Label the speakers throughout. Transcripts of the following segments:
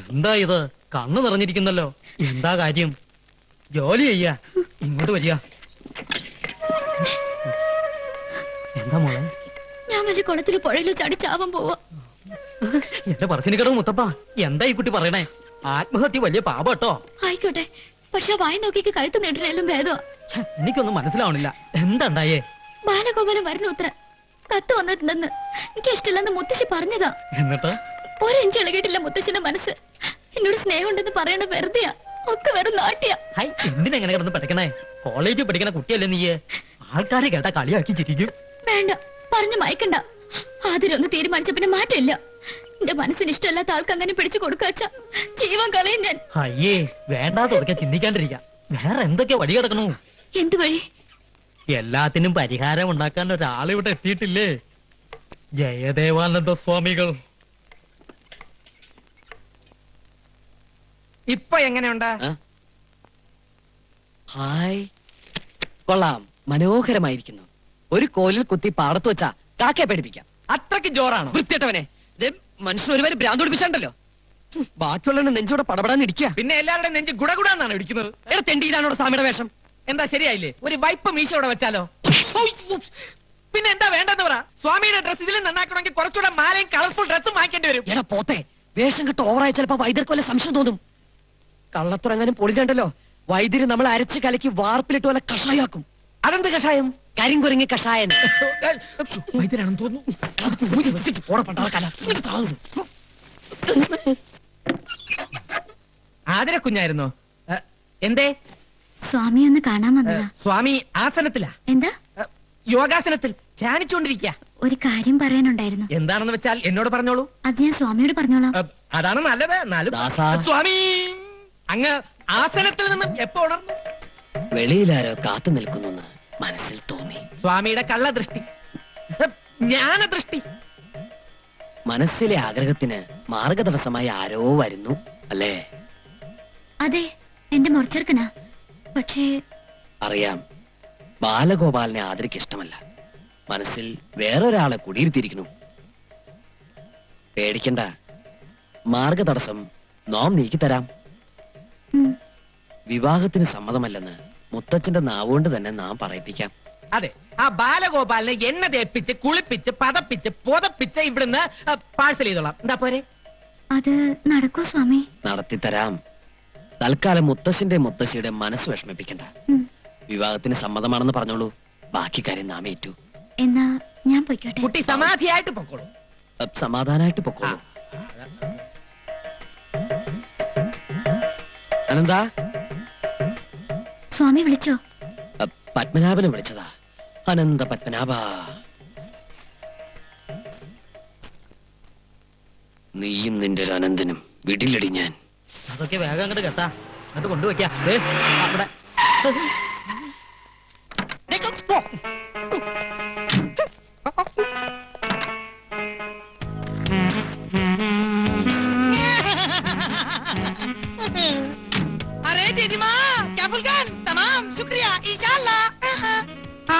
Speaker 1: എന്താ ഇത്? കണ്ണു നിറഞ്ഞിരിക്കുന്നല്ലോ. എന്താ കാര്യം? ജോലി ചെയ്യാ. ഇങ്ങോട്ട് വരിക. എന്താ മോളെ?
Speaker 2: ഞാൻ വല്ല കുളത്തിലോ പുഴയിലോ ചാടി ചാവാൻ പോവാ.
Speaker 1: എന്റെ പറശ്ശിനിക്കടവ് മുത്തപ്പ, എന്താ ഈ കുട്ടി പറയണേ? ആത്മഹത്യ വലിയ പാപട്ടോ.
Speaker 2: ആയിക്കോട്ടെ, പക്ഷെ വായി നോക്കിക്ക് കഴുത്ത് നീട്ടിനെല്ലാം ഭേദം.
Speaker 1: എനിക്കൊന്നും മനസ്സിലാവണില്ല. എന്താ ഉണ്ടായേ?
Speaker 2: ബാലഗോപാലൻ വരണു ഉത്തര കത്ത് വന്നിട്ടുണ്ടെന്ന് എനിക്ക് ഇഷ്ടമില്ലെന്ന് മുത്തശ്ശി പറഞ്ഞതാ.
Speaker 1: എന്നിട്ട്
Speaker 2: ഒരിഞ്ച് ഇളകിയിട്ടില്ല മുത്തശ്ശിന്റെ മനസ്സ്. എന്നോട് സ്നേഹം ഉണ്ടെന്ന് പറയണ വെറുതെയാ. ഒക്കെ വെറും നാട്ടിയാ.
Speaker 1: എന്തിനെങ്ങനെ കിടന്ന് പഠിക്കണേ? കോളേജിൽ പഠിക്കണ കുട്ടിയല്ലേ നീയെ? ആൾക്കാരെ കേട്ടാ കളിയാക്കി ചിരിക്കും.
Speaker 2: വേണ്ട, പറഞ്ഞു മയക്കണ്ട. ആദ്യം തീരുമാനിച്ച പിന്നെ മാറ്റമില്ല. എന്റെ മനസ്സിന് ഇഷ്ടമല്ലാത്ത ആൾക്ക് അങ്ങനെ പിടിച്ചു കൊടുക്കാച്ച ജീവൻ കളയും ഞാൻ.
Speaker 1: അയ്യേ, വേണ്ടാതൊക്കെ ചിന്തിക്കാണ്ടിരിക്ക. വേറെ എന്തൊക്കെ വഴി കിടക്കണു?
Speaker 2: എന്ത് വഴി?
Speaker 1: എല്ലാത്തിനും പരിഹാരം ഉണ്ടാക്കാൻ ഒരാളിവിടെ എത്തിയിട്ടില്ലേ? ജയദേവാനന്ദ സ്വാമികൾ.
Speaker 3: ഇപ്പൊ എങ്ങനെയുണ്ട്?
Speaker 4: ഹായ്, കൊള്ളാം, മനോഹരമായിരിക്കുന്നു. ഒരു കോലിൽ കുത്തി പാടത്ത് വെച്ചാ കാക്കയെ പേടിപ്പിക്കാം.
Speaker 3: അത്രയ്ക്ക് ജോറാണ്.
Speaker 4: വൃത്തിയേട്ടവനെ, മനുഷ്യൻ ഒരുപാട് ഭ്രാന്ത് പിടിപ്പിച്ചിട്ടുണ്ടല്ലോ. ബാക്കിയുള്ള നെഞ്ചോടെ പടപടാന്ന് ഇടിക്കുക.
Speaker 3: പിന്നെ എല്ലാവരുടെയും നെഞ്ച് ഗുടഗുടാന്നാണ് ഇടിക്കുന്നത്.
Speaker 4: എടാ തെണ്ടി, ഇതാണോ സ്വാമിയുടെ വേഷം?
Speaker 3: എന്താ ശരിയായില്ലേ? ഒരു വൈപ്പ് മീശയോടെ വെച്ചാലോ? പിന്നെ എന്താ വേണ്ടെന്ന് പറ. സ്വാമിയുടെ ഡ്രസ് ഇതിൽ നന്നാക്കണമെങ്കിൽ കുറച്ചുകൂടെ മാലയും കളർഫുൾ ഡ്രസ്സും വാങ്ങിക്കേണ്ടി വരും.
Speaker 4: എടാ പോത്തെ, വേഷം കിട്ട് ഓവറായി ചിലപ്പോ വൈദ്യർക്ക് വല്ല സംശയം തോന്നും. കള്ളത്തുറങ്ങാനും പൊളിഞ്ഞണ്ടല്ലോ. വൈദ്യര് നമ്മൾ അരച്ച് കലക്കി വാർപ്പിലിട്ട് വല്ല കഷായാക്കും.
Speaker 3: അതെന്ത് കഷായം?
Speaker 4: കരിങ്കുരങ്ങി കഷായൻ.
Speaker 3: വൈദ്യരാണെന്ന് തോന്നുന്നു. ആതിര കുഞ്ഞായിരുന്നോ? എന്തേ?
Speaker 2: സ്വാമി ഒന്ന് കാണാൻ വന്നതാ.
Speaker 3: സ്വാമി ആസനത്തിലാ.
Speaker 2: എന്താ?
Speaker 3: യോഗാസനത്തിൽ ധ്യാനിച്ചുകൊണ്ടിരിക്കുക.
Speaker 2: ഒരു കാര്യം പറയാനുണ്ടായിരുന്നു.
Speaker 3: എന്താണെന്ന് വെച്ചാൽ എന്നോട് പറഞ്ഞോളൂ.
Speaker 2: അത് ഞാൻ സ്വാമിയോട് പറഞ്ഞോളാം.
Speaker 3: അതാണ് നല്ലത്. സ്വാമി അങ്ങ് ആസനത്തിൽ നിന്നും എപ്പോ ഉണർന്നു?
Speaker 4: വെളിയിലാരോ കാത്തു നിൽക്കുന്നു മനസ്സിൽ തോന്നി.
Speaker 3: സ്വാമിയുടെ കള്ളദൃഷ്ടി, ജ്ഞാനദൃഷ്ടി.
Speaker 4: മനസ്സിലെ ആഗ്രഹത്തിന് മാർഗതടസ്സമായി ആരോ വരുന്നു അല്ലേ?
Speaker 2: അതെ, എന്റെ മുറച്ചെറുക്കനാ. പക്ഷേ
Speaker 4: അറിയാം, ബാലഗോപാലിനെ ആദരിക്ക് ഇഷ്ടമല്ല. മനസ്സിൽ വേറൊരാളെ കുടിയിരുത്തിയിരിക്കുന്നു. പേടിക്കണ്ട, മാർഗതടസ്സം നാം നീക്കിത്തരാം. വിവാഹത്തിന് സമ്മതമല്ലെന്ന് മുത്തച്ഛന്റെ നാവുകൊണ്ട് തന്നെ നാം പറയിപ്പിക്കാം.
Speaker 3: അതെ, ആ ബാലഗോപാലിനെ എണ്ണ തേപ്പിച്ച് കുളിപ്പിച്ച് പതപ്പിച്ച് പുതപ്പിച്ച് ഇവിടുന്ന് പാഴ്സൽ ചെയ്തോളാം. എന്താ പോരെ?
Speaker 2: അത് നടക്കോ സ്വാമി?
Speaker 4: നടത്തിത്തരാം. തൽക്കാലം മുത്തശ്ശന്റെ മുത്തശ്ശിയുടെ മനസ്സ് വിഷമിപ്പിക്കണ്ട. വിവാഹത്തിന് സമ്മതമാണെന്ന് പറഞ്ഞോളൂ. ബാക്കി കാര്യം നാം ഏറ്റു.
Speaker 2: എന്നാ ഞാൻ പൊയ്ക്കോട്ടെ?
Speaker 3: കുട്ടി സമാധിയായിട്ട് പൊക്കോളൂ.
Speaker 4: സമാധാനായിട്ട് പൊക്കോളൂ. അനന്താ,
Speaker 2: സ്വാമി വിളിച്ചോ?
Speaker 4: പത്മനാഭനെ വിളിച്ചതാ. അനന്ത പത്മനാഭ, നീയും നിന്റെ ഒരു അനന്തനും വിടിലടി ഞാൻ.
Speaker 1: അതൊക്കെ വേഗം അങ്ങോട്ട് കേട്ടാ, അങ്ങോട്ട് കൊണ്ടുവയ്ക്കാ. അവിടെ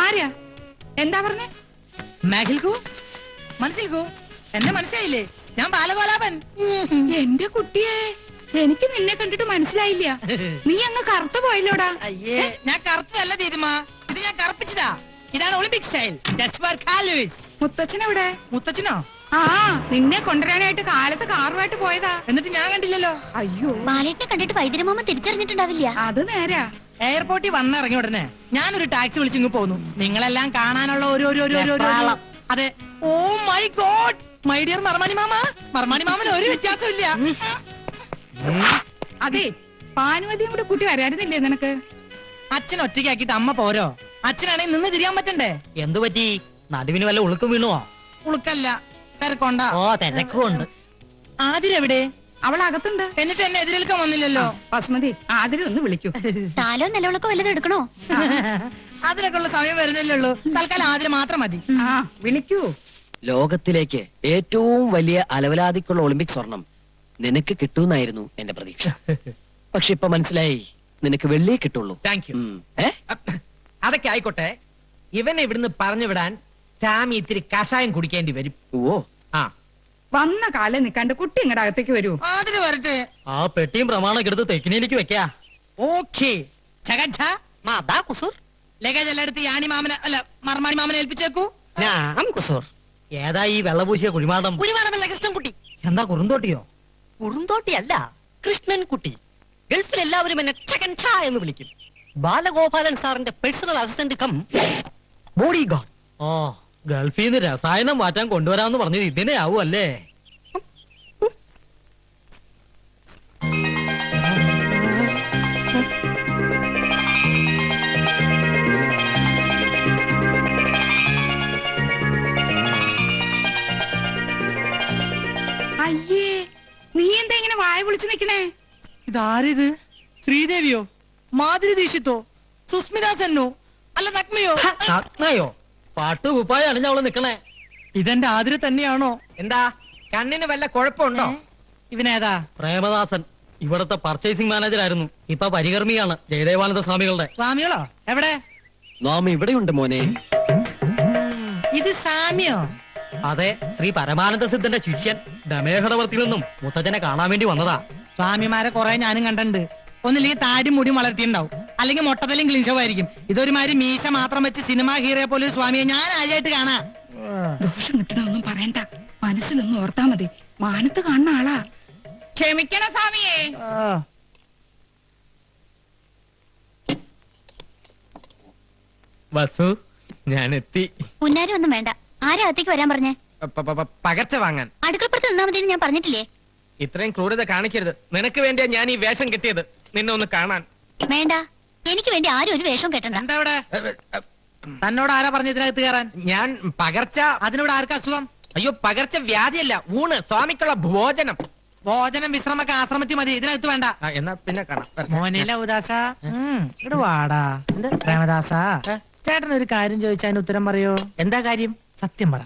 Speaker 5: ആരാ? എന്താ പറഞ്ഞേ?
Speaker 6: മനസ്സിൽക്കൂ, എന്നെ മനസ്സിലായില്ലേ? ഞാൻ ബാലഗോപാലൻ.
Speaker 5: എന്റെ കുട്ടിയെ, എനിക്ക് നിന്നെ കണ്ടിട്ട് മനസ്സിലായില്ല. നീ അങ്ങ് കറുത്ത പോയല്ലോടാ.
Speaker 6: അയ്യേ, ഞാൻ കറുത്തതല്ല ദീദിമ, ഇത് ഞാൻ കറുപ്പിച്ചതാ. ഇതാണ് ഒളിമ്പിക് സ്റ്റൈൽ. ജസ്റ്റ് ഫോർ കാലുവേഴ്സ്.
Speaker 5: മുത്തച്ഛനെവിടെ?
Speaker 6: മുത്തച്ഛനോ?
Speaker 5: ആ, നിന്നെ കൊണ്ടുവരാനായിട്ട് കാലത്ത് കാറുമായിട്ട് പോയതാ.
Speaker 6: എന്നിട്ട് ഞാൻ കണ്ടില്ലല്ലോ.
Speaker 5: അയ്യോ,
Speaker 2: ബാലേട്ടനെ കണ്ടിട്ട് വൈദ്യരമാമ തിരിച്ചറിഞ്ഞിട്ടുണ്ടാവില്ല.
Speaker 5: അത് നേരാ.
Speaker 6: എയർപോർട്ടിൽ വന്നിറങ്ങി ഉടനെ ഞാനൊരു ടാക്സി വിളിച്ചിങ്ങ് പോന്നു. നിങ്ങളെല്ലാം കാണാനുള്ള അതെ. Oh my god, my dear മർമാണി മാമ. മർമാണി മാമന് ഒരു വ്യത്യാസമില്ല.
Speaker 5: അതെ, ഭാനുമതിയും കൂടെ കൂട്ടി വരായിരുന്നില്ലേ നിനക്ക്?
Speaker 6: അച്ഛൻ ഒറ്റയ്ക്കാക്കിട്ട് അമ്മ പോരോ? അച്ഛനാണെങ്കിൽ നിന്ന് തിരിയാൻ പറ്റണ്ടേ?
Speaker 1: എന്തു പറ്റി? നടുവിന് വല്ല ഉളുക്കും വീണുവോ?
Speaker 6: ഉളുക്കല്ല, തിരക്കൊണ്ടാ.
Speaker 1: ഓ, തിരക്കുണ്ട്.
Speaker 6: ആതിരെവിടെ?
Speaker 5: അവൾ അകത്തുണ്ട്.
Speaker 6: എന്നിട്ട് എന്നെ എതിരേൽക്കാൻ വന്നില്ലല്ലോ.
Speaker 5: ബസ്മതി, ആതിരെ ഒന്ന് വിളിക്കൂ.
Speaker 2: താലോ നിലവിളക്കോ വല്ലതും എടുക്കണോ?
Speaker 6: അതിനൊക്കെ ഉള്ള സമയം വരുന്നില്ലേ ഉള്ളൂ. തൽക്കാലം ആതിര മാത്രം മതി.
Speaker 5: ആ, വിളിക്കൂ.
Speaker 4: ലോകത്തിലേക്ക് ഏറ്റവും വലിയ അലവലാതിക്കുള്ള ഒളിമ്പിക് സ്വർണം നിനക്ക് കിട്ടൂന്നായിരുന്നു എന്റെ പ്രതീക്ഷ. പക്ഷെ ഇപ്പൊ മനസ്സിലായി, നിനക്ക് വെള്ളിയെ കിട്ടുള്ളൂ.
Speaker 3: Thank you. അതൊക്കെ ആയിക്കോട്ടെ, ഇവനെ ഇവിടുന്ന് പറഞ്ഞു വിടാൻ സ്വാമി ഇത്തിരി കഷായം കുടിക്കേണ്ടി വരും.
Speaker 4: ഓ
Speaker 3: ആ
Speaker 5: വന്ന കാലം നിക്കാണ്ട് കുട്ടി ഇങ്ങടെ അകത്തേക്ക് വരൂ.
Speaker 6: അതിന് വരട്ടെ.
Speaker 1: ആ പെട്ടിയും പ്രമാണൊക്കെ എടുത്ത് തെക്കിനിയിലേക്ക് വെക്കാ.
Speaker 6: ഓക്കേ ലഗേജ് എല്ലാം എടുത്ത് യാണി മാമനെ അല്ല മർമാണി മാമനെ ഏൽപ്പിച്ചേക്കൂ.
Speaker 1: ഏതാ ഈ വെള്ളപൂശിയ കുഴിമാടം?
Speaker 7: കുഴിമാടമല്ല കൃഷ്ണൻകുട്ടി.
Speaker 1: എന്താ കുറുന്തോട്ടിയോ?
Speaker 7: കുറുന്തോട്ടിയല്ല, കൃഷ്ണൻകുട്ടി. ഗൾഫിൽ എല്ലാവരും എന്നെ ചകൻ ഛാ എന്ന് വിളിക്കും. ബാലഗോപാലൻ സാറിന്റെ personal assistant cum bodyguard.
Speaker 1: ഓ, ഗൾഫിൽ നിന്ന് രസായനം മാറ്റാൻ കൊണ്ടുവരാന്ന് പറഞ്ഞത് ഇതിനെ ആവും അല്ലേ?
Speaker 5: അയ്യേ, നീ എന്താ ഇങ്ങനെ വായ വിളിച്ചു നിക്കണേ?
Speaker 6: ഇതാരിത്? ശ്രീദേവിയോ, മാധുരി ദീക്ഷിത്തോ, സുസ്മിത സെന്നോ, അല്ല നഗ്മയോ?
Speaker 1: നഗ്നയോ? പാട്ട് കുപ്പായ അണിഞ്ഞ അവള് നിക്കണേ.
Speaker 6: ഇതെന്റെ ആതിര തന്നെയാണോ?
Speaker 3: എന്താ കണ്ണിന് വല്ല കുഴപ്പമുണ്ടോ?
Speaker 6: ഇവനേതാ?
Speaker 1: പ്രേമദാസൻ ഇവിടത്തെ പർച്ചേസിംഗ് മാനേജർ ആയിരുന്നു. ഇപ്പൊ പരികർമ്മിയാണ് ജയദേവാനന്ദ സ്വാമികളുടെ.
Speaker 6: സ്വാമികളോ? എവിടെ?
Speaker 4: നാം ഇവിടെയുണ്ട് മോനെ.
Speaker 6: ഇത് സാമിയോ?
Speaker 1: അതെ, ശ്രീ പരമാനന്ദ സിദ്ധന്റെ ശിഷ്യൻ ദമേഹടവർത്തിൽ നിന്നും മുത്തച്ഛനെ കാണാൻ വേണ്ടി വന്നതാ.
Speaker 6: സ്വാമിമാരെ കുറെ ഞാനും കണ്ടിട്ടുണ്ട്. ഒന്നില്ലെങ്കിൽ താടി മുടി വളർത്തിണ്ടാവും, അല്ലെങ്കിൽ മൊട്ടത്തിലും ക്ലിൻഷവായിരിക്കും. ഇതൊരുമാതിരി മീശ മാത്രം വെച്ച് സിനിമാ ഹീറോയെ പോലെ ഒരു സ്വാമിയെ ഞാൻ ആദ്യമായിട്ട് കാണാ.
Speaker 5: ദോഷം കിട്ടണൊന്നും പറയണ്ട, മനസ്സിലൊന്നും ഓർത്താ മതി. മാനത്ത് കാണുന്ന ആളാ. ക്ഷമിക്കണ സ്വാമിയേ.
Speaker 1: വസു, ഞാൻ എത്തി.
Speaker 2: ഉന്നാരും ഒന്നും വേണ്ട. ആരാ അകത്തേക്ക് വരാൻ പറഞ്ഞേ?
Speaker 3: പകർച്ച വാങ്ങാൻ.
Speaker 2: അടുക്കളപ്പുറത്ത് നിന്നാ മതി ഞാൻ പറഞ്ഞിട്ടില്ലേ?
Speaker 3: ഇത്രയും ക്രൂരത കാണിക്കരുത്. നിനക്ക് വേണ്ടിയാ ഞാൻ ഈ വേഷം കെട്ടിയത്, നിന്നെ ഒന്ന് കാണാൻ.
Speaker 2: വേണ്ട, എനിക്ക് വേണ്ടി ആരും ഒരു വേഷം കെട്ടണ്ട.
Speaker 6: എന്താ ഇവിടെ? തന്നോട് ആരാ പറഞ്ഞ ഇതിനകത്ത് കയറാൻ?
Speaker 3: ഞാൻ പകർച്ച.
Speaker 6: അതിനോട് ആർക്കാ അസുഖം?
Speaker 3: അയ്യോ, പകർച്ച വ്യാധിയല്ല, ഊണ്, സ്വാമിക്കുള്ള ഭോജനം.
Speaker 6: ഭോജനം വിശ്രമൊക്കെ ആശ്രമത്തിൽ മതി, ഇതിനകത്ത് വേണ്ട.
Speaker 3: എന്നാ പിന്നെ കാണാം.
Speaker 6: മോനില ഉദാസ ഇവിടെ വാടാ. പ്രേമദാസ, ചേട്ടൻ ഒരു കാര്യം ചോദിച്ചാൽ അതിന് ഉത്തരം പറയോ?
Speaker 3: എന്താ കാര്യം?
Speaker 6: സത്യം പറ,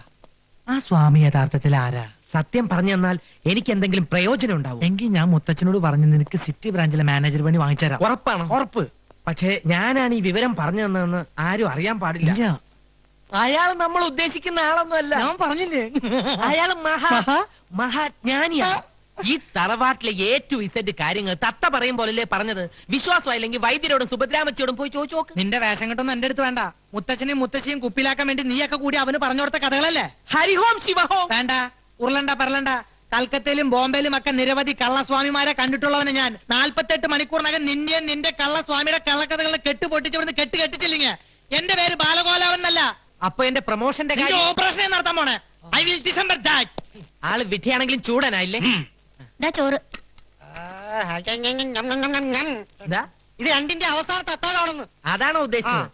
Speaker 6: ആ സ്വാമി യഥാർത്ഥത്തിൽ ആരാ?
Speaker 3: സത്യം പറഞ്ഞു തന്നാൽ എനിക്ക് എന്തെങ്കിലും പ്രയോജനം ഉണ്ടാവും.
Speaker 6: എങ്കിൽ ഞാൻ മുത്തച്ഛനോട് പറഞ്ഞു നിനക്ക് സിറ്റി ബ്രാഞ്ചിലെ മാനേജർ പണി വാങ്ങിച്ചുതരാം.
Speaker 3: ഉറപ്പാണോ?
Speaker 6: ഉറപ്പ്.
Speaker 3: പക്ഷേ ഞാനാണ് ഈ വിവരം പറഞ്ഞു തന്നതെന്ന് ആരും അറിയാൻ പാടില്ല.
Speaker 6: ഇല്ല,
Speaker 3: അയാൾ നമ്മൾ ഉദ്ദേശിക്കുന്ന ആളൊന്നുമല്ല.
Speaker 6: ഞാൻ പറഞ്ഞില്ലേ,
Speaker 3: അയാൾ
Speaker 6: മഹാ?
Speaker 3: മഹാജ്ഞാനിയാണ്. ഈ തറവാട്ടിലെ ഏറ്റവും ഇസഡ് കാര്യങ്ങൾ തത്ത പറയും പോലല്ലേ പറഞ്ഞത്. വിശ്വാസമായില്ലെങ്കിൽ വൈദ്യരോടും സുഭദ്രാമച്ചിയോടും പോയി ചോദിച്ചു നോക്ക്.
Speaker 6: നിന്റെ വേഷം കെട്ടൊന്നും എന്റെ അടുത്ത് വേണ്ട. മുത്തച്ഛനെയും മുത്തശ്ശിയും കുപ്പിലാക്കാൻ വേണ്ടി നീയൊക്കെ കൂടി അവന് പറഞ്ഞു കൊടുത്ത കഥകളല്ലേ?
Speaker 3: ഹരിഹോം ശിവഹോം.
Speaker 6: വേണ്ട, ഉരുളണ്ട പറലണ്ട. കൽക്കത്തയിലും ബോംബെയിലും ഒക്കെ നിരവധി കള്ളസ്വാമിമാരെ കണ്ടിട്ടുള്ളവന് ഞാൻ. 48 മണിക്കൂറിനകം നിന്നെയും നിന്റെ കള്ളസ്വാമിയുടെ കള്ളക്കഥകളെ കെട്ടുപൊട്ടിച്ചിവിടുന്ന് കെട്ടിച്ചില്ലെങ്കിൽ എന്റെ പേര് ബാലഗോലാവൻ എന്നല്ല.
Speaker 3: അപ്പൊ എന്റെ പ്രൊമോഷന്റെ കാര്യം
Speaker 6: ഓപ്പറേഷൻ നടത്താൻ പോണേ. I will December that.
Speaker 3: ആള് വിധിയാണെങ്കിലും ചൂടനായില്ലേ?
Speaker 2: ദാ ചോറ്.
Speaker 3: എന്താ
Speaker 7: ഇത് രണ്ടിന്റെ അവസാനത്തെ അത്താഴമാണെന്ന്.
Speaker 3: അതാണോ ഉദ്ദേശിച്ചത്?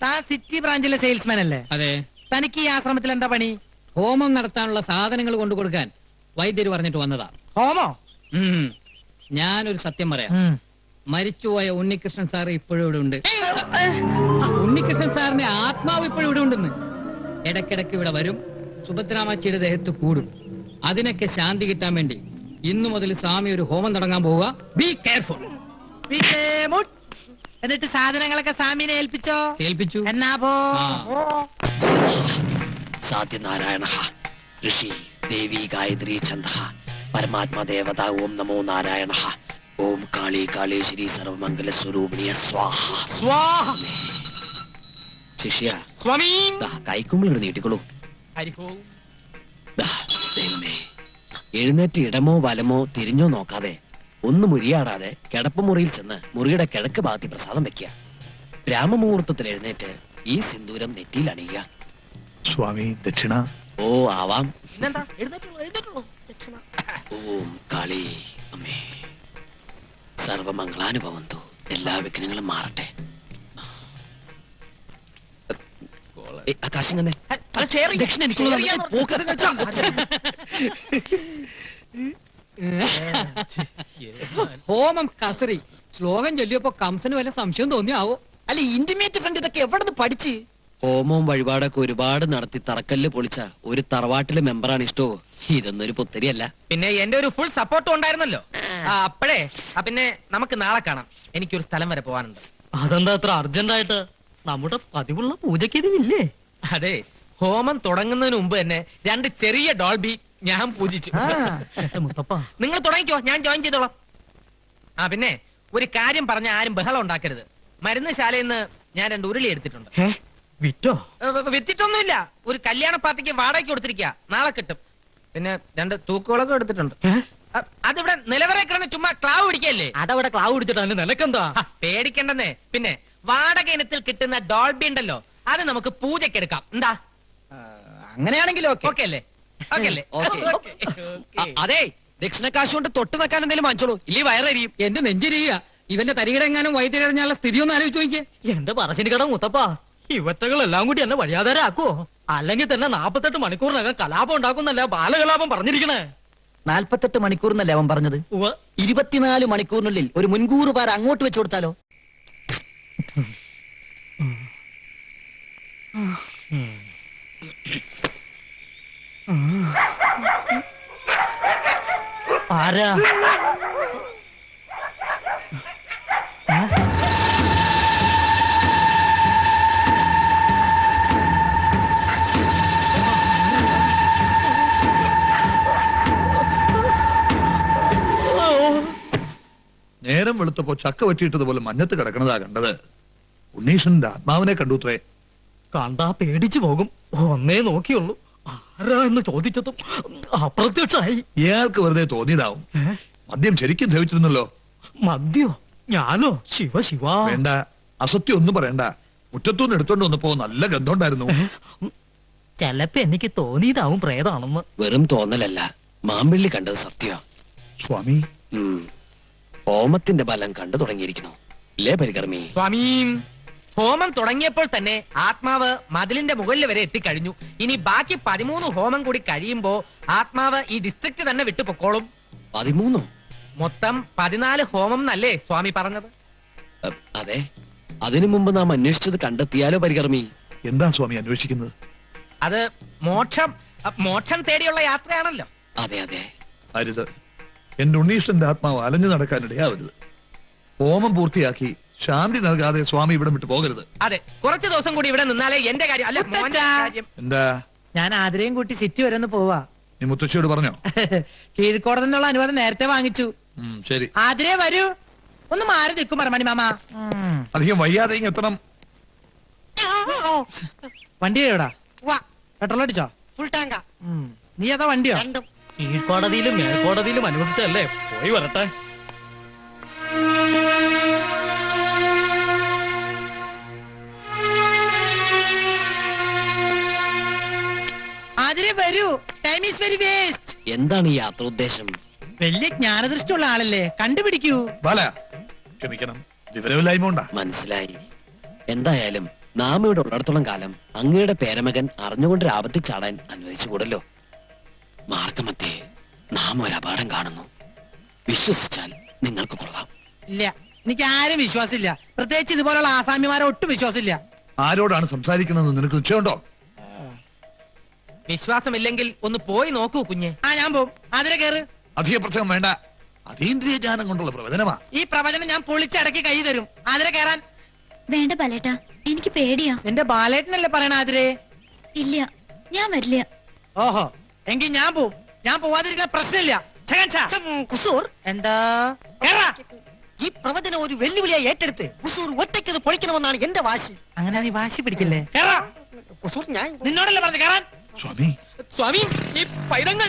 Speaker 6: താൻ സിറ്റി ബ്രാഞ്ചിലെ സെയിൽസ്മാൻ അല്ലേ?
Speaker 8: അതെ.
Speaker 6: തനിക്ക് ഈ ആശ്രമത്തിൽ എന്താ പണി?
Speaker 8: ഹോമം നടത്താനുള്ള സാധനങ്ങൾ കൊണ്ടു കൊടുക്കാൻ വൈദ്യര് പറഞ്ഞിട്ട് വന്നതാ.
Speaker 6: ഹോമോ?
Speaker 8: ഞാനൊരു സത്യം പറയാം. മരിച്ചുപോയ ഉണ്ണികൃഷ്ണൻ സാർ ഇപ്പോഴും ഇവിടെ ഉണ്ട്. ഉണ്ണികൃഷ്ണൻ സാറിന്റെ ആത്മാവ് ഇപ്പോഴും ഇവിടെ ഉണ്ടെന്ന്. ഇടക്കിടക്ക് ഇവിടെ വരും, സുഭദ്രാമച്ചിയുടെ ദേഹത്ത് കൂടും. അതിനൊക്കെ ശാന്തി കിട്ടാൻ വേണ്ടി ഇന്നു മുതൽ സ്വാമി ഒരു ഹോമം തുടങ്ങാൻ പോവുക. Be careful.
Speaker 6: എന്നിട്ട് സാധനങ്ങളൊക്കെ സ്വാമിനെ ഏൽപ്പിച്ചോ?
Speaker 8: ഏൽപ്പിച്ചു.
Speaker 6: എന്നാ പോ.
Speaker 4: സാധ്യനാരായണ ഋഷി ദേവി ഗായത്രി ഛന്ദ പരമാത്മ ദേവത ഓം നമോ നാരായണ ഓം കാളി കാളേശ്വരി സർവമംഗല സ്വരൂപിണിയ സ്വാഹ.
Speaker 3: സ്വാഹ.
Speaker 4: ശിഷ്യ,
Speaker 3: സ്വാമി.
Speaker 4: കൈക്കുമ്പിൾ നീട്ടിക്കൊള്ളൂ.
Speaker 3: ഹരിഹോം.
Speaker 4: ദൈവമേ, എഴുന്നേറ്റ് ഇടമോ വലമോ തിരിഞ്ഞോ നോക്കാതെ ഒന്നും മുരിയാടാതെ കിടപ്പുമുറിയിൽ ചെന്ന് മുറിയുടെ കിഴക്ക് ഭാഗത്തി പ്രസാദം വെക്കുക. ബ്രാഹ്മമുഹൂർത്തത്തിൽ എഴുന്നേറ്റ് ഈ സിന്ദൂരം നെറ്റിയിൽ അണിയുക.
Speaker 9: സ്വാമി ദക്ഷിണ.
Speaker 4: ഓ ആവാം.
Speaker 3: പിന്നെന്താ, എഴുന്നേറ്റുള്ളൂ, എഴുന്നേറ്റുള്ളൂ. ദക്ഷിണ.
Speaker 4: ഓം കാളി അമ്മേ സർവമംഗളാനുഭവന്തു. എല്ലാ വിഘ്നങ്ങളും മാറട്ടെ. ആകാശം തന്നെ ദക്ഷിണ എനിക്കുള്ളതാണ്.
Speaker 8: ഹോമം കസറി ശ്ലോകം ചൊല്ലിയപ്പോ കംസന് വല്ല സംശയം തോന്നിയാവോ?
Speaker 7: അല്ല, ഇന്റിമേറ്റ് ഫ്രണ്ട് ഇതൊക്കെ എവിടെ നിന്ന് പഠിച്ച്?
Speaker 4: ഹോമവും വഴിപാടൊക്കെ ഒരുപാട് നടത്തി തറക്കല്ല് പൊളിച്ച ഒരു തറവാട്ടിലെ മെമ്പറാണ് ഇഷ്ടോ. ഇതൊന്നൊരു പുത്തരിയല്ല.
Speaker 3: പിന്നെ എന്റെ ഒരു ഫുൾ സപ്പോർട്ടും ഉണ്ടായിരുന്നല്ലോ. അപ്പോഴേ പിന്നെ നമുക്ക് നാളെ കാണാം. എനിക്കൊരു സ്ഥലം വരെ പോവാനുണ്ട്.
Speaker 1: അതെന്താ അത്ര അർജന്റായിട്ട്? നമ്മുടെ പതിവുള്ള പൂജയ്ക്ക് ഇതില്ലേ?
Speaker 3: അതെ, ഹോമം തുടങ്ങുന്നതിന് മുമ്പ് തന്നെ 2 ചെറിയ ഡോൾബി ഞാൻ പൂജിച്ചു.
Speaker 1: എന്റെ മുത്തപ്പ,
Speaker 3: നിങ്ങൾ തുടങ്ങിക്കോ, ഞാൻ ജോയിൻ ചെയ്തോളാം. പിന്നെ ഒരു കാര്യം പറഞ്ഞ ആരും ബഹളം ഉണ്ടാക്കരുത്. മരുന്ന് ശാലയിൽ നിന്ന് ഞാൻ 2 ഉരുളി എടുത്തിട്ടുണ്ട്.
Speaker 1: വിറ്റോ?
Speaker 3: വിറ്റിട്ടൊന്നുമില്ല. ഒരു കല്യാണ പാർട്ടിക്ക് വാടകയ്ക്ക് കൊടുത്തിരിക്കുക. നാളെ കിട്ടും. പിന്നെ 2 തൂക്കുകളൊക്കെ എടുത്തിട്ടുണ്ട്. അതിവിടെ നിലവറെ കിടന്ന് ചുമ്മാ ക്ലാവ് പിടിക്കല്ലേ.
Speaker 1: അതവിടെ ക്ലാവ് പിടിച്ചിട്ട് അതിന് നിനക്കെന്താ?
Speaker 3: പേടിക്കണ്ടെന്നേ. പിന്നെ വാടക ഇനത്തിൽ കിട്ടുന്ന ഡോൾബി ഉണ്ടല്ലോ, അത് നമുക്ക് പൂജയ്ക്ക് എടുക്കാം. എന്താ?
Speaker 6: അങ്ങനെയാണെങ്കിലും
Speaker 3: ഓക്കെ അല്ലേ? ഓക്കെ അല്ലേ?
Speaker 4: അതെ, ദക്ഷിണക്കാശ് കൊണ്ട് തൊട്ട് നിൽക്കാൻ എന്തെങ്കിലും വാങ്ങിച്ചോളൂ, ഇല്ലേ വയറരിയും.
Speaker 8: എന്റെ നെഞ്ചിരിയ ഇവന്റെ തരികിടെങ്ങാനും വൈദ്യുതിയറിഞ്ഞാലുള്ള സ്ഥിതി ഒന്ന് ആലോചിച്ച് നോക്കിയേ.
Speaker 1: എന്റെ പറശ്ശിനി കട മുത്തപ്പ, ഇവറ്റകളെല്ലാം കൂടി എന്നെ വഴിയാധാരാക്കോ? അല്ലെങ്കിൽ തന്നെ 48 മണിക്കൂറിനകം കലാപം ഉണ്ടാക്കുന്നല്ല ബാലകലാപം പറഞ്ഞിരിക്കണേ.
Speaker 7: 48 മണിക്കൂർ എന്നല്ലേ അവൻ പറഞ്ഞത്? 24 മണിക്കൂറിനുള്ളിൽ ഒരു മുൻകൂർ പാര അങ്ങോട്ട് വെച്ചു കൊടുത്താലോ?
Speaker 1: ആരാ?
Speaker 9: നേരം വെളുത്തപ്പോ ചക്ക വെട്ടിയിട്ടതുപോലെ മഞ്ഞത്ത് കിടക്കണതാ കണ്ടത്. ഉണ്ണീഷന്റെ ആത്മാവിനെ കണ്ടുത്രേ.
Speaker 1: കണ്ടാ പേടിച്ചു പോകും. ഒന്നേ നോക്കിയുള്ളൂ. ആരാ എന്ന് ചോദിച്ചതും അപ്രത്യക്ഷമായി.
Speaker 9: ഇയാൾക്ക് വെറുതെ തോന്നിയതാവും. മദ്യം ശരിക്കും ധരിച്ചിരുന്നല്ലോ.
Speaker 1: മദ്യോ? ഞാനോ? ശിവ ശിവ.
Speaker 9: വേണ്ട, അസത്യം ഒന്നും പറയണ്ട. മുറ്റത്തുനിന്ന് എടുത്തോണ്ട് വന്നപ്പോ നല്ല ഗന്ധമുണ്ടായിരുന്നു.
Speaker 1: ചെലപ്പോ എനിക്ക് തോന്നിയതാവും പ്രേതാണെന്ന്.
Speaker 4: വെറും തോന്നലല്ല, മാമ്പിള്ളി കണ്ടത് സത്യ.
Speaker 9: സ്വാമി,
Speaker 4: ഹോമത്തിന്റെ ബലം കണ്ടു തുടങ്ങിയിരിക്കണു ഇല്ലേ പരികർമ്മി?
Speaker 3: സ്വാമി, ഹോമം തുടങ്ങിയപ്പോൾ തന്നെ ആത്മാവ് മതിലിന്റെ മുകളിൽ വരെ എത്തിക്കഴിഞ്ഞു. ഇനി ബാക്കി 13 ഹോമം കൂടി കഴിയുമ്പോ ആത്മാവ് ഈ ഡിസ്ട്രിക്ട് തന്നെ വിട്ടു പൊക്കോളും.
Speaker 4: 13?
Speaker 3: മൊത്തം 14 ഹോമം എന്നല്ലേ സ്വാമി പറഞ്ഞത്?
Speaker 4: അതെ, അതിനു മുമ്പ് നാം അന്വേഷിച്ചത് കണ്ടെത്തിയാലോ പരികർമ്മി?
Speaker 9: എന്താ സ്വാമി അന്വേഷിക്കുന്നത്?
Speaker 3: അത് മോക്ഷം തേടിയുള്ള യാത്രയാണല്ലോ.
Speaker 4: അതെ അതെ.
Speaker 9: അരുത്, എന്റെ ഉണ്ണീഷന്റെ ആത്മാവ് അലഞ്ഞു നടക്കാനിടയാവരുത്. ഹോമം പൂർത്തിയാക്കി ശാന്തി നൽകാതെ സ്വാമി ഇവിടെ വിട്ടു പോകരുത്.
Speaker 3: അതെ, കുറച്ച് ദിവസം കൂടി ഇവിടെ നിന്നാലേ എന്റെ കാര്യം അല്ല മോന്റെ കാര്യം.
Speaker 9: എന്താ?
Speaker 6: ഞാൻ ആതിരയും കൂട്ടി സിറ്റി വരെ ഒന്ന് പോവാ.
Speaker 9: നീ മുത്തശ്ശിയോട് പറഞ്ഞോ?
Speaker 6: കീഴ്ക്കോടതിനുള്ള അനുവാദം നേരത്തെ വാങ്ങിച്ചു.
Speaker 9: ശരി.
Speaker 6: ആതിരേ വരൂ. ഒന്ന് മാറി നിൽക്കും മറമണി മാമ.
Speaker 9: അധികം വയ്യാതെ ഇങ്ങ് എത്തണം.
Speaker 6: വണ്ടി എവിടാ? പെട്രോൾ അടിച്ചോ?
Speaker 7: ഫുൾ ടാങ്കാ.
Speaker 6: നീ ഏതാ വണ്ടിയോ?
Speaker 1: കീഴ്ക്കോടതിയിലും മേൽക്കോടതിയിലും അനുവദിച്ചല്ലേ. പോയി വരട്ടെ.
Speaker 6: ആതിരേ വരൂ. Time is very waste.
Speaker 4: എന്താണ് ഈ യാത്രോദ്ദേശം?
Speaker 6: വലിയ ജ്ഞാനദൃഷ്ടിയുള്ള ആളല്ലേ, കണ്ടുപിടിക്കൂ.
Speaker 9: ബാല, ക്ഷമിക്കണം, വിവരമില്ലായ്മ ഉണ്ടാ.
Speaker 4: മനസ്സിലായി. എന്തായാലും നാം ഇവിടെ ഉള്ളിടത്തോളം കാലം അങ്ങയുടെ പേരമകൻ അറിഞ്ഞുകൊണ്ട് ആപത്തിൽ ചാടാൻ അനുവദിച്ചുകൂടല്ലോ. മാർഗമധ്യേ നാം ഒരു അപകടം കാണുന്നു. വിശ്വസിച്ചാൽ നിങ്ങൾക്ക് കൊള്ളാം.
Speaker 6: ഇല്ല, എനിക്ക് ആരും വിശ്വാസമില്ല. പ്രത്യേകിച്ച് ഇതുപോലുള്ള ആസാമിമാരെ ഒട്ടും വിശ്വാസമില്ല.
Speaker 9: ആരോടാണ് സംസാരിക്കുന്നതെന്ന് നിനക്ക് നിശ്ചയമുണ്ടോ?
Speaker 3: വിശ്വാസമില്ലെങ്കിൽ ഒന്ന് പോയി നോക്കൂ കുഞ്ഞെ.
Speaker 6: ഞാൻ പോവും. ആതിരെ കേറ്.
Speaker 9: അധിക പ്രസംഗം വേണ്ട. അതീന്ദ്രിയ ജ്ഞാനം കൊണ്ടുള്ള പ്രവചനമാ.
Speaker 6: ഈ പ്രവചനം ഞാൻ പൊളിച്ചടക്കി കൈ തരും. ആതിരെ കേറാൻ.
Speaker 2: വേണ്ട ബാലേട്ടാ, എനിക്ക് പേടിയാ.
Speaker 6: എന്റെ ബാലേട്ടനല്ലേ പറയണ ആതിരെ?
Speaker 2: ഇല്ല, ഞാൻ വരില്ല.
Speaker 6: ഓഹോ, എങ്കിൽ ഞാൻ പോവും. ഞാൻ പോവാതിരിക്കുന്ന പ്രശ്നമില്ല.
Speaker 7: കുസൂർ,
Speaker 6: എന്താ? കേറാ.
Speaker 7: ഈ പ്രവചനം ഒരു വെല്ലുവിളിയായി ഏറ്റെടുത്ത് കുസൂർ ഒറ്റയ്ക്കത് പൊളിക്കണമെന്നാണ് എന്റെ വാശി.
Speaker 6: അങ്ങനെ നീ വാശി പിടിക്കില്ലേ? കേറാ.
Speaker 7: കുസൂർ, ഞാൻ
Speaker 6: നിന്നോടല്ലേ പറഞ്ഞു കേറാൻ?
Speaker 9: സ്വാമി,
Speaker 3: സ്വാമി, ഈ പൈതങ്ങൾ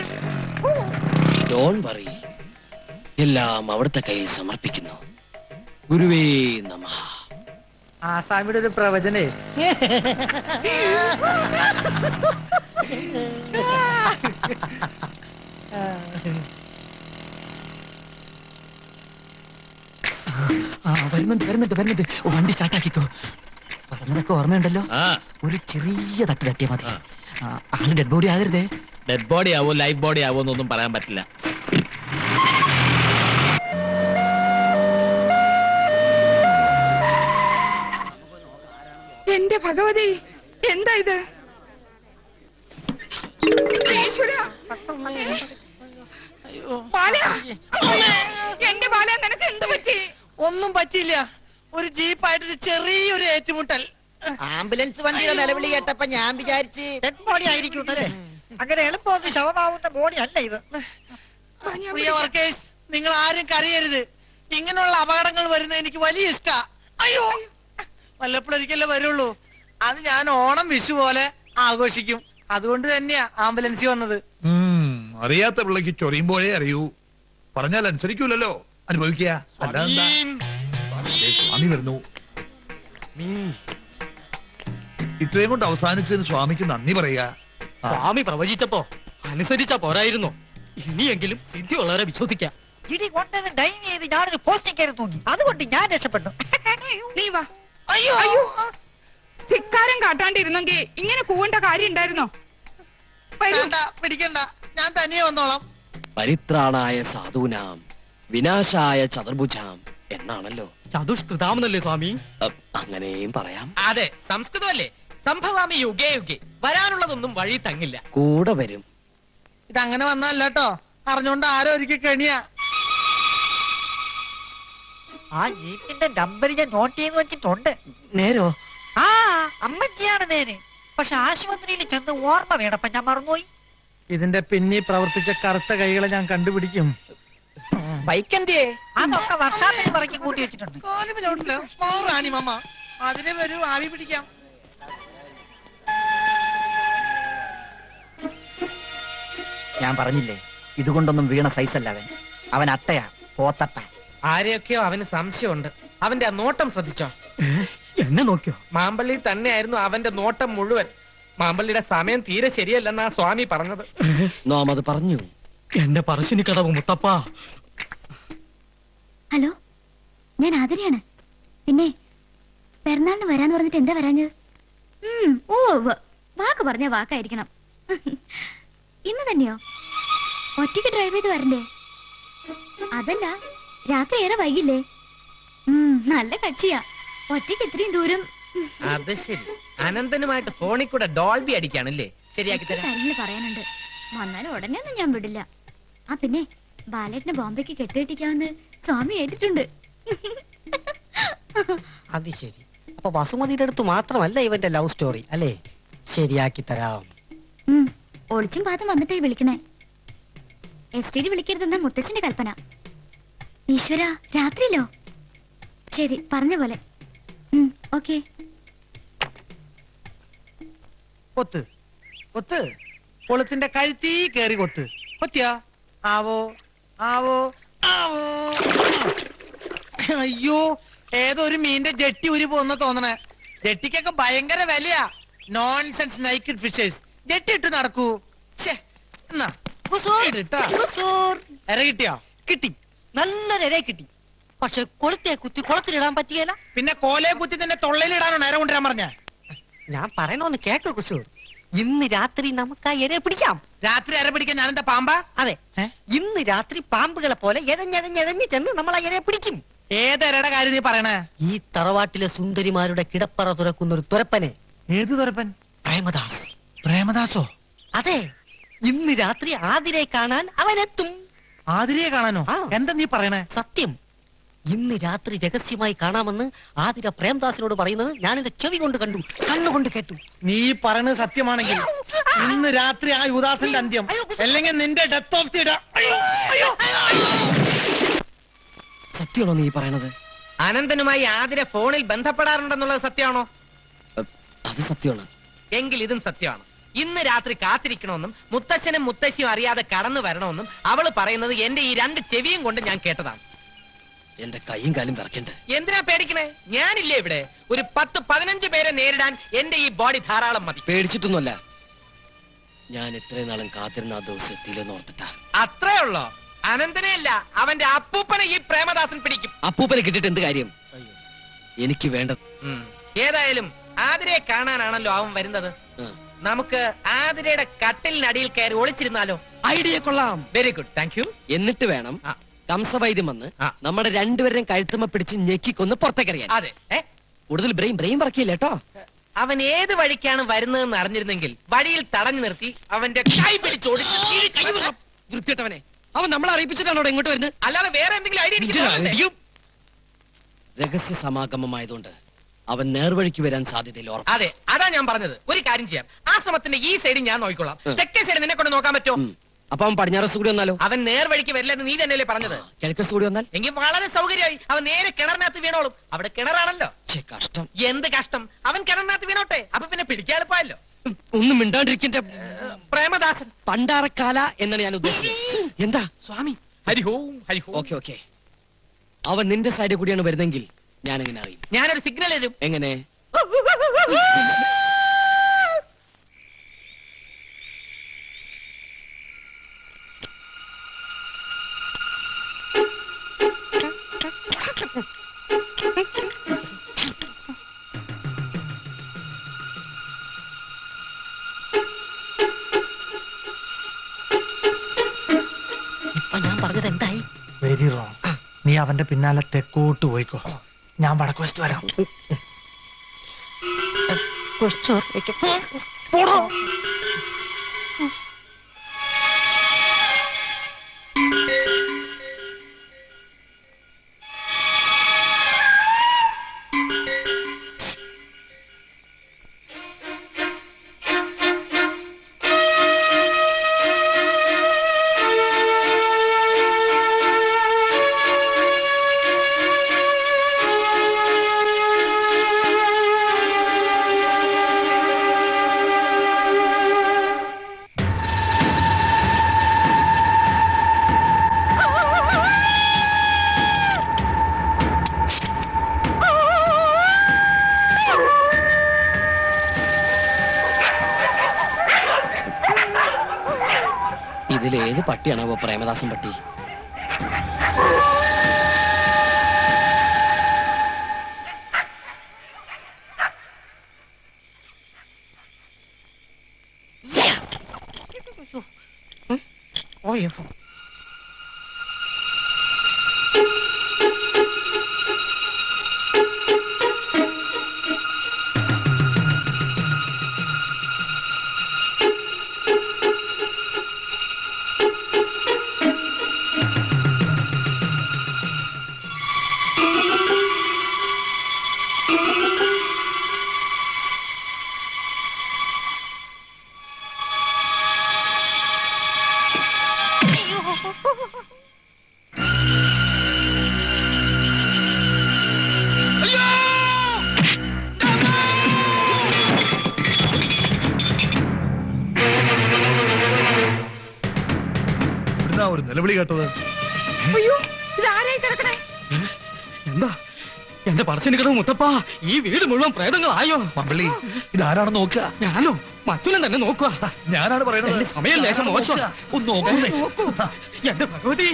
Speaker 4: ഡോൺ വറി, എല്ലാം അവിടുത്തെ കയ്യിൽ സമർപ്പിക്കുന്നു. ഗുരുവേ നമഃ.
Speaker 6: ആസാമിയുടെ ഒരു പ്രവചനേ.
Speaker 7: വരുന്നുണ്ട്. വണ്ടി സ്റ്റാർട്ടാക്കിക്കോ. പറഞ്ഞതൊക്കെ ഓർമ്മയുണ്ടല്ലോ. ഒരു ചെറിയ തട്ട് തട്ടിയാ മതി. ആള് ഡെഡ് ബോഡി ആകരുതേ.
Speaker 3: ഡെഡ് ബോഡി ആവോ ലൈഫ് ബോഡി ആവോ എന്നൊന്നും പറയാൻ പറ്റില്ല.
Speaker 5: എന്റെ ഭഗവതി, എന്താ ഇത്? ഈശ്വരാ. ബാല, എന്റെ ബാല, നിനക്ക് എന്ത് പറ്റി?
Speaker 6: ഒന്നും പറ്റിയില്ല. ഒരു ജീപ്പായിട്ടൊരു ചെറിയൊരു ഏറ്റുമുട്ടൽ.
Speaker 7: ആംബുലൻസ് വണ്ടിയുടെ നിലവിളി കേട്ടപ്പോ ഞാൻ വിചാരിച്ച് ഡെഡ് ബോഡി ആയിരിക്കും അല്ലേ. അങ്ങനെ എളുപ്പമൊന്നും ശവമാവുന്ന ബോഡി അല്ല ഇത്.
Speaker 6: പ്രിയ വർക്കേഴ്സ്, നിങ്ങൾ ആരും കരയരുത്. ഇങ്ങനെയുള്ള അപകടങ്ങൾ വരുന്നത് എനിക്ക് വലിയ ഇഷ്ടാ. അയ്യോ, വല്ലപ്പോഴൊരിക്കലേ വരുള്ളൂ. അത് ഞാൻ ഓണം വിഷു പോലെ ആഘോഷിക്കും. അതുകൊണ്ട് തന്നെയാ ആംബുലൻസിൽ വന്നത്.
Speaker 9: അറിയാത്ത പിള്ളക്ക് ചൊറിയുമ്പോഴേ അറിയൂ. പറഞ്ഞാൽ അനുസരിക്കൂലല്ലോ, അനുഭവിക്കുക. അല്ലാതെന്താ? ദേ, സ്വാമി വരുന്നു. ഇത്രയും കൊണ്ട് അവസാനിച്ചതിന് സ്വാമിക്ക് നന്ദി പറയുക.
Speaker 1: സ്വാമി പ്രവചിച്ചപ്പോ അനുസരിച്ച പോരായിരുന്നു. ഇനിയെങ്കിലും സിദ്ധിയുള്ളവരെ വിശ്വസിക്കാം.
Speaker 7: ഇടി കൊണ്ടത് ഡൈവ് ചെയ്ത് ഞാനൊരു പോസ്റ്റ് കയറി തൂങ്ങി. അതുകൊണ്ട് ഞാൻ രക്ഷപ്പെട്ടു.
Speaker 5: നീ വാ.
Speaker 6: അയ്യോ,
Speaker 5: അയ്യോ, ധിക്കാരം കാട്ടാണ്ടിരുന്നെങ്കിൽ ഇങ്ങനെ പോവേണ്ട കാര്യം ഉണ്ടായിരുന്നോ? വരൂ.
Speaker 6: വേണ്ട, പിടിക്കണ്ട, ഞാൻ തനിയെ വന്നോളാം.
Speaker 4: പരിത്രാണായ സാധൂനാം വിനാശായ ചതുർഭുജാം എന്നാണല്ലോ.
Speaker 1: ചതുഷ്കൃതാമെന്നല്ലേ സ്വാമി?
Speaker 4: അങ്ങനെയും പറയാം.
Speaker 3: അതെ, സംസ്കൃതമല്ലേ. സംഭവാമി യുഗേ യുഗേ. വരാനുള്ളതൊന്നും വഴി തങ്ങില്ല.
Speaker 4: കൂടെ വരും.
Speaker 6: ഇതങ്ങനെ വന്നല്ല കേട്ടോ, അറിഞ്ഞോണ്ട് ആരോ ഒരിക്കൽ കെണിയാ.
Speaker 7: ആ ജീപ്പിന്റെ നമ്പർ ഞാൻ നോട്ട് ചെയ്ത് വെച്ചിട്ടുണ്ട്. നേരോ? ആ, അമ്മച്ചിയാണ് നേര്. പക്ഷെ ആശുപത്രിയിൽ ചെന്ന് ഓർമ്മ വേണപ്പ ഞാൻ മറന്നുപോയി.
Speaker 6: ഇതിന്റെ പിന്നിൽ പ്രവർത്തിച്ച കറുത്ത കൈകളെ ഞാൻ കണ്ടുപിടിക്കും.
Speaker 3: ബൈക്ക് എന്തിയേ?
Speaker 7: അതൊക്കെ വർഷാപ്പിന് പറക്കി കൂട്ടി വെച്ചിട്ടുണ്ട്.
Speaker 6: റാണി മമ്മ, അതിനെ വരൂ, ആവി പിടിക്കാം.
Speaker 10: ഞാൻ പറഞ്ഞില്ലേ, ഇതുകൊണ്ടൊന്നും വീണ സൈസല്ല അവൻ. അവൻ അട്ടയാ, പോത്തട്ട.
Speaker 3: ആരെയൊക്കെയോ അവന് സംശയമുണ്ട്. അവന്റെ ആ നോട്ടം ശ്രദ്ധിച്ചോ?
Speaker 1: എന്നെ നോക്കിയോ?
Speaker 3: മാമ്പള്ളി തന്നെയായിരുന്നു അവന്റെ നോട്ടം മുഴുവൻ. മാമ്പള്ളിയുടെ സമയം തീരെ ശരിയല്ലെന്നാ സ്വാമി പറഞ്ഞത്.
Speaker 4: നാം അത് പറഞ്ഞു.
Speaker 1: എന്റെ പറശ്ശിനി കടവ് മുത്തപ്പ.
Speaker 2: ഹലോ, ഞാൻ ആതിരയാണ്. പിന്നെ പിറന്നാളിന് വരാന്ന് പറഞ്ഞിട്ട് എന്താ വരാഞ്ഞത്? വാക്ക് പറഞ്ഞ വാക്കായിരിക്കണം. ഇന്ന് തന്നെയോ? ഒറ്റയ്ക്ക് ഡ്രൈവ് ചെയ്ത് വരണ്ടേ? അതല്ല, രാത്രി ഏറെ വൈകില്ലേ? നല്ല കക്ഷിയാ. ഒറ്റയ്ക്ക് ഇത്രയും ദൂരം.
Speaker 3: അത് ശരി, അനന്തനുമായിട്ട് ഫോണിൽ കൂടെ ഡോൾബി അടിക്കാണല്ലേ? ശരിയാക്കി തരാം.
Speaker 2: കാര്യങ്ങൾ പറയാനുണ്ട്. വന്നാലും ഉടനെ ഒന്നും ഞാൻ വിടില്ല. ആ പിന്നെ ബാലേട്ടിനെ ബോംബെക്ക് കെട്ടിയിട്ടിക്കാമെന്ന് സ്വാമി ഏറ്റിട്ടുണ്ട്.
Speaker 7: അത് ശരി. അപ്പൊ വസുമതിയുടെ അടുത്ത് മാത്രമല്ല ഇവന്റെ ലവ് സ്റ്റോറി അല്ലേ? ശരിയാക്കി തരാം.
Speaker 2: ഒളിച്ചും പാത്തും വന്നിട്ടേ വിളിക്കണേ. എസ്റ്റേറ്റ് വിളിക്കരുതെന്ന മുത്തച്ഛന്റെ കൽപ്പന. ഈശ്വര, രാത്രിയിലോ? ശരി, പറഞ്ഞ പോലെ. ഓക്കെ.
Speaker 6: കൊത്ത് കൊത്ത്, കൊളുത്തിന്റെ കഴുത്തീ കേറി കൊത്ത്. കൊത്തിയാ? ആവോ ആവോ ആവോ. അയ്യോ, ഏതോ ഒരു മീന്റെ ജെട്ടി ഉരി പോന്ന തോന്നണേ. ജെട്ടിക്കൊക്കെ ഭയങ്കര വിലയാ. Nonsense naked fishers. ജെട്ടി ഇട്ട് നടക്കൂ. എന്നാ എര കിട്ടിയോ?
Speaker 7: കിട്ടി, നല്ലൊരു ഇരയെ കിട്ടി. പക്ഷെ കൊളുത്തെ കുത്തി കുളത്തിലിടാൻ പറ്റിയല്ല.
Speaker 6: പിന്നെ കോലയെ കുത്തി തന്നെ തൊള്ളയിലിടാനോ നേരെ കൊണ്ടുവരാൻ പറഞ്ഞ?
Speaker 7: ഞാൻ പറയണോന്ന് കേക്ക് കുസൂർ. ഇന്ന് രാത്രി നമുക്ക് ആ ഇരയെ പിടിക്കാം.
Speaker 6: രാത്രി എര പിടിക്കാൻ ഞാനെന്താ പാമ്പാ?
Speaker 7: അതെ, ഇന്ന് രാത്രി പാമ്പുകളെ പോലെ എഴഞ്ഞെഴഞ്ഞെഴഞ്ഞ് ചെന്ന് നമ്മൾ ആ ഇരയെ പിടിക്കും.
Speaker 6: ഏതെരയുടെ കാര്യം നീ പറയണേ?
Speaker 7: ഈ തറവാട്ടിലെ സുന്ദരിമാരുടെ കിടപ്പറ തുറക്കുന്ന ഒരു തുരപ്പനെ.
Speaker 6: ഏത് തുരപ്പൻ?
Speaker 7: പ്രേമദാസ്.
Speaker 6: പ്രേമദാസോ?
Speaker 7: അതെ, ഇന്ന് രാത്രി ആതിരെ കാണാൻ അവനെത്തും.
Speaker 6: ആതിരയെ കാണാനോ? എന്താ നീ പറയണേ?
Speaker 7: സത്യം. ഇന്ന് രാത്രി രഹസ്യമായി കാണാമെന്ന് ആതിര പ്രേംദാസിനോട് പറയുന്നത് ഞാൻ എന്റെ ചെവി കൊണ്ട് കണ്ടു, കണ്ണുകൊണ്ട് കേട്ടു.
Speaker 6: നീ പറയണത് സത്യമാണെങ്കിൽ ഇന്ന് രാത്രി ആ യുദാസിന്റെ അന്ത്യം, അല്ലെങ്കിൽ നിന്റെ ഡെത്ത് ഓഫ് ദി ഡേ.
Speaker 4: സത്യമാണോ നീ പറയണത്?
Speaker 3: അനന്തനുമായി ആതിര ഫോണിൽ ബന്ധപ്പെടാറുണ്ടെന്നുള്ളത് സത്യമാണോ?
Speaker 4: അത് സത്യമാണ്.
Speaker 3: എങ്കിൽ ഇതും സത്യമാണ്. ഇന്ന് രാത്രി കാത്തിരിക്കണമെന്നും മുത്തശ്ശനും മുത്തശ്ശിയും അറിയാതെ കടന്നു വരണമെന്നും അവള് പറയുന്നത് എന്റെ ഈ രണ്ട് ചെവിയും കൊണ്ട് ഞാൻ കേട്ടതാണ്.
Speaker 4: എന്റെ കൈയും കാലും വിറക്കണ്ട.
Speaker 3: എന്തിനാ പേടിക്കണേ? ഞാനില്ലേ ഇവിടെ. ഒരു 10-15 പേരെ നേരിടാൻ എന്റെ ഈ ബോഡി ധാരാളം മതി.
Speaker 4: പേടിച്ചിട്ടൊന്നുമല്ല, ഞാൻ ഇത്രയും നാളും കാത്തിരുന്ന ആ ദിവസം എത്തിയില്ലെന്ന് ഓർത്തിട്ടാ.
Speaker 3: അത്രേ ഉള്ളോ? അനന്തനെ അല്ല, അവന്റെ അപ്പൂപ്പനെ ഈ പ്രേമദാസൻ പിടിക്കും.
Speaker 4: അപ്പൂപ്പനെ കിട്ടിയിട്ട് എന്ത് കാര്യം? എനിക്ക് വേണ്ട.
Speaker 3: ഏതായാലും ആതിരയെ കാണാനാണല്ലോ അവൻ വരുന്നത്. നമുക്ക് ആതിരയുടെ കട്ടിലിനടിയിൽ കയറി ഒളിച്ചിരുന്നാലോ?
Speaker 4: ഐഡിയ കൊള്ളാം.
Speaker 3: Very good, thank you.
Speaker 4: എന്നിട്ട് വേണം കംസവൈദ്യം വന്ന് നമ്മുടെ രണ്ടുപേരെയും കഴുത്തുമ്മ പിടിച്ച് ഞെക്കിക്കൊന്ന് പുറത്തേക്കറിയാൻ.
Speaker 3: അതെ,
Speaker 4: കൂടുതൽ ബ്രെയിൻ പറക്കില്ല കേട്ടോ.
Speaker 3: അവൻ ഏത് വഴിക്കാണ് വരുന്നതെന്ന് അറിഞ്ഞിരുന്നെങ്കിൽ വഴിയിൽ തടഞ്ഞു നിർത്തി അവന്റെ കൈ പിടിച്ചോടിച്ച്
Speaker 4: വൃത്തിയിട്ടവനെ അവൻ നമ്മളെ അറിയിപ്പിച്ചിട്ടാണോ ഇങ്ങോട്ട് വരുന്നത്?
Speaker 3: അല്ലാതെ വേറെ എന്തെങ്കിലും ഐഡിയ എനിക്ക് തോന്നണ്ടേ?
Speaker 4: രഹസ്യ സമാഗമമായതുകൊണ്ട് അവൻ നേർവഴിക്ക് വരാൻ സാധ്യതയില്ല. ഉറപ്പ്.
Speaker 3: അതെ, അതാ ഞാൻ പറഞ്ഞത്. ഒരു കാര്യം ചെയ്യാം, ആശ്രമത്തിന്റെ ഈ സൈഡ് ഞാൻ നോക്കിക്കോളാം. തെക്കേ സൈഡ് നിന്നെ കൊണ്ട് നോക്കാൻ പറ്റുമോ?
Speaker 4: അപ്പൊ അവൻ പടിഞ്ഞാറസ് കൂടി വന്നാലോ?
Speaker 3: അവൻ നേർവഴിക്ക് വരില്ലെന്ന് നീ തന്നെയല്ലേ പറഞ്ഞത്?
Speaker 4: കിഴക്കസ് കൂടി വന്നാൽ
Speaker 3: എങ്കിൽ വളരെ സൗകര്യമായി. അവൻ നേരെ കിണറിനകത്ത് വീണോളും. അവിടെ കിണറാണല്ലോ.
Speaker 4: കഷ്ടം.
Speaker 3: എന്ത് കഷ്ടം? അവൻ കിണറിനകത്ത് വീണോട്ടെ, അപ്പൊ പിന്നെ പിടിക്കാൻ എളുപ്പമല്ലോ.
Speaker 4: ഒന്നും മിണ്ടാണ്ടിരിക്കന്റെ
Speaker 3: പ്രേമദാസൻ
Speaker 4: പണ്ടാറക്കാല എന്നാണ് ഞാൻ ഉദ്ദേശിച്ചത്. എന്താ
Speaker 3: സ്വാമി? ഹരിഹോം ഹരിഹോം.
Speaker 4: ഓക്കെ ഓക്കെ, അവൻ നിന്റെ സൈഡിൽ കൂടിയാണ് വരുന്നെങ്കിൽ ഞാൻ എങ്ങനെ അറിയും?
Speaker 3: ഞാനൊരു സിഗ്നൽ തരും.
Speaker 4: എങ്ങനെ?
Speaker 7: ഇപ്പൊ ഞാൻ പറഞ്ഞത് എന്തായി?
Speaker 6: Very wrong. നീ അവന്റെ പിന്നാലെ തെക്കോട്ട് പോയിക്കോ, ഞാൻ വടക്ക് വശത്ത് വരാം. പോടോ.
Speaker 4: ഇതിലേത് പട്ടിയാണോ പ്രേമദാസൻ പട്ടി?
Speaker 9: ഒരു നിലവിളി കേട്ടത്?
Speaker 5: അയ്യോ, ഇതാരായി കിടക്കണേ?
Speaker 1: എന്താ എന്റെ പറശ്ശിനി കിടവ് മുത്തപ്പ, ഈ വീട് മുഴുവൻ പ്രേതങ്ങളായോ?
Speaker 9: മമ്പള്ളി, ഇതാരാണെന്ന് നോക്കുക.
Speaker 1: ഞാനോ? മറ്റുള്ള തന്നെ നോക്കുക.
Speaker 9: ഞാനാണ് പറയുന്നത്.
Speaker 1: എന്റെ സമയം ലേശം മോശം.
Speaker 9: ഒന്ന് നോക്കുന്നേ.
Speaker 1: എന്റെ ഭഗവതി,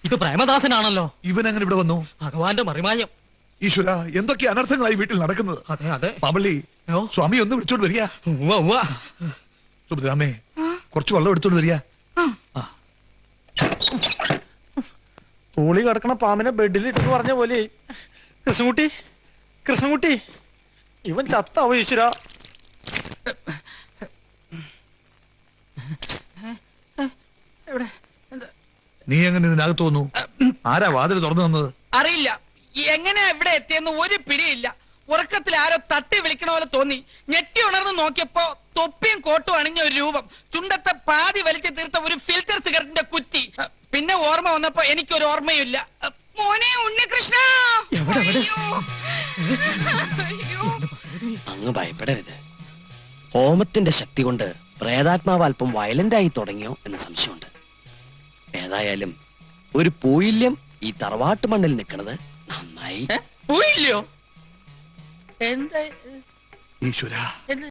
Speaker 1: ഇത് പ്രേമദാസനാണല്ലോ.
Speaker 9: ഇവൻ എങ്ങനെ ഇവിടെ വന്നു?
Speaker 1: ഭഗവാന്റെ മറിമായം.
Speaker 9: ഈശ്വര, എന്തൊക്കെ അനർത്ഥങ്ങളായി വീട്ടിൽ നടക്കുന്നത്.
Speaker 1: അതെ അതെ.
Speaker 9: മമ്പള്ളി, സ്വാമി ഒന്ന് വിളിച്ചോണ്ട് വരിക. സുഭദ്രാമേ, കുറച്ച് വെള്ളം എടുത്തോണ്ട് വരിക.
Speaker 6: തൂളി കിടക്കണ പാമ്പിനെ ബെഡിൽ ഇട്ടെന്ന് പറഞ്ഞ പോലെ. കൃഷ്ണൻകുട്ടി, കൃഷ്ണൻകുട്ടി, ഇവൻ ചത്താവോ ഈശ്വര?
Speaker 9: നീ എങ്ങനെ ഇതിനകത്ത് വന്നു? ആരാ വാതിൽ തുറന്നു തന്നത്?
Speaker 3: അറിയില്ല. എങ്ങനെയാ ഇവിടെ എത്തിയെന്ന് ഒരു പിടിയില്ല. ഉറക്കത്തിൽ ആരോ തട്ടി വിളിക്കണ പോലെ തോന്നി. ഞെട്ടി ഉണർന്ന് നോക്കിയപ്പോ തൊപ്പിയും കോട്ടും അണിഞ്ഞ ഒരു രൂപം, ചുണ്ടത്തെ പാതി വലിച്ചു തീർത്ത ഒരു ഫിൽറ്റർ സിഗരറ്റിന്റെ കുറ്റി. പിന്നെ ഓർമ്മ വന്നപ്പോ എനിക്കൊരു ഓർമ്മയില്ല.
Speaker 5: മോനെ ഉണ്ണികൃഷ്ണ! അയ്യോ. അയ്യോ.
Speaker 4: അങ്ങ് ഭയപ്പെടരുത്. ഹോമത്തിന്റെ ശക്തി കൊണ്ട് പ്രേതാത്മാവ് അല്പം വയലന്റ് ആയി തുടങ്ങിയോ എന്ന് സംശയമുണ്ട്. ഏതായാലും ഒരു പൂയില്യം ഈ തറവാട്ട് മണ്ണിൽ നിൽക്കുന്നത് നന്നായി.
Speaker 3: പോയില്ലയോ? എന്താ
Speaker 9: ഈശ്വര,